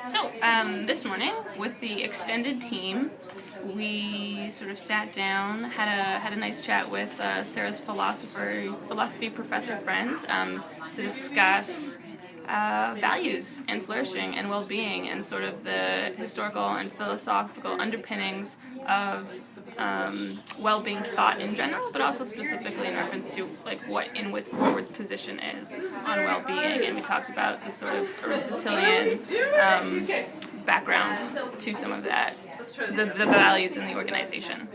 So, this morning, with the extended team, we sort of sat down, had a nice chat with Sarah's philosophy professor friend to discuss values and flourishing and well-being and sort of the historical and philosophical underpinnings of well-being thought in general, but also specifically in reference to like what InWithForward's position is on well-being. And we talked about the sort of Aristotelian background to some of that, the values in the organization.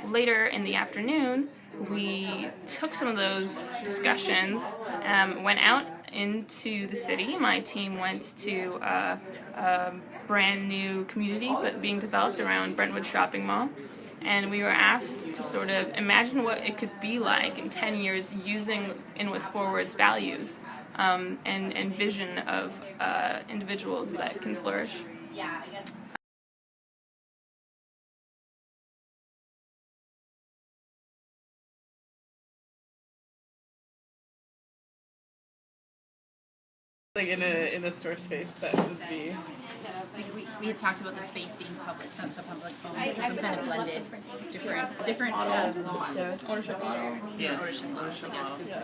Later in the afternoon, we took some of those discussions, went out into the city. My team went to a brand new community but being developed around Brentwood Shopping Mall, and we were asked to sort of imagine what it could be like in 10 years using InWithForward's values and vision of individuals that can flourish. Yeah, I guess. Like in a store space that would be. Like we had talked about the space being public, so public phones, so some kind of blended, different Ownership model. Yeah. Ownership models, I guess. Yeah.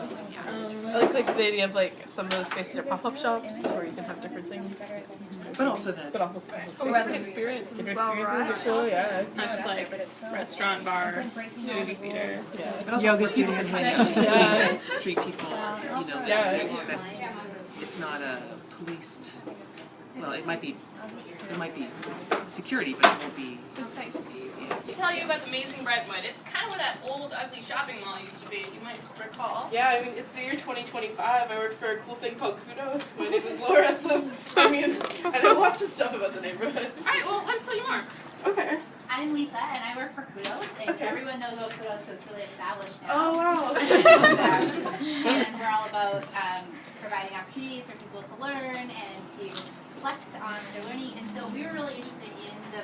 I like the idea of like some of the spaces are pop-up shops where you can have different things. But also that. But also different experiences as well, right? Are cool, yeah. Not just like restaurant, bar, movie theater. Yeah. But also yoga studio and hang out. Street people, that it's not a policed. Well, there might be security, but it won't be. For safety. Tell you about the amazing Brentwood. It's kind of where that old, ugly shopping mall used to be. You might recall. Yeah, I mean, it's the year 2025. I work for a cool thing called Kudos. My name is Laura, so I mean, I know lots of stuff about the neighborhood. All right, well, let's tell you more. Okay. I'm Lisa, and I work for Kudos, and everyone knows about Kudos because it's really established now. Oh, wow. And we're all about providing opportunities for people to learn and to reflect on their learning. And so we were really interested in the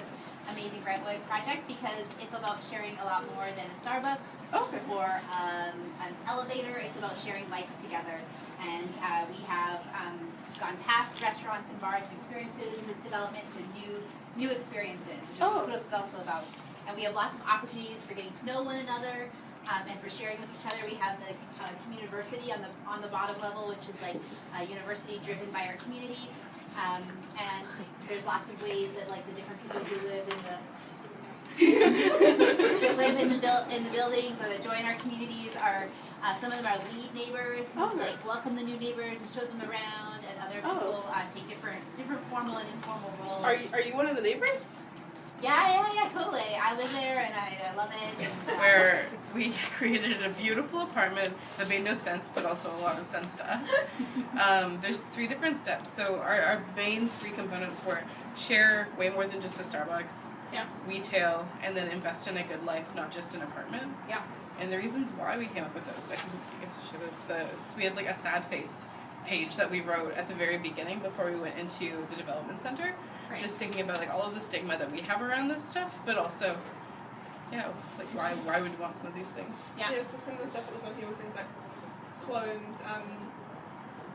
Amazing Brentwood project because it's about sharing a lot more than a Starbucks or an elevator. It's about sharing life together. And we have gone past restaurants and bars and experiences in this development to new experiences, which is what Kudos is also about. And we have lots of opportunities for getting to know one another and for sharing with each other. We have the communiversity on the bottom level, which is like a university driven by our community. And there's lots of ways that like the different people who live in the buildings or that join our communities are some of them are lead neighbors who like welcome the new neighbors and show them around, and other people take different formal and informal roles. Are you one of the neighbors? Yeah, totally. I live there and I love it. And, Where we created a beautiful apartment that made no sense, but also a lot of sense to us. There's 3 different steps. So our main 3 components were share way more than just a Starbucks, retail, and then invest in a good life, not just an apartment. Yeah. And the reasons why we came up with those, I guess I should show this. So we had like a sad face page that we wrote at the very beginning before we went into the development center. Right. Just thinking about like all of the stigma that we have around this stuff, but also, like why would you want some of these things? Yeah, so some of the stuff that was on here was things like clones,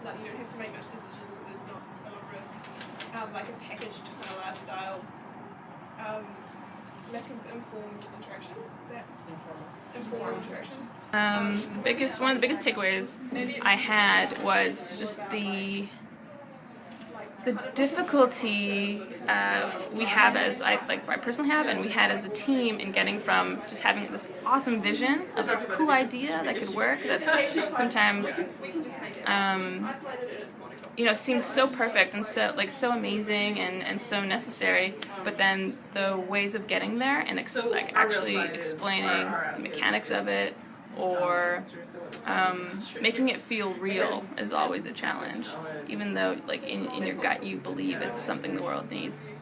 like you don't have to make much decisions, so there's not a lot of risk, like a packaged kind of lifestyle, lack of informed interactions, is that? Informal interactions. One of the biggest takeaways I had was just the difficulty we have I personally have, and we had as a team in getting from just having this awesome vision of this cool idea that could work, that's sometimes seems so perfect and so amazing and so necessary, but then the ways of getting there and actually explaining the mechanics of it or making it feel real is always a challenge, even though like in your gut you believe it's something the world needs.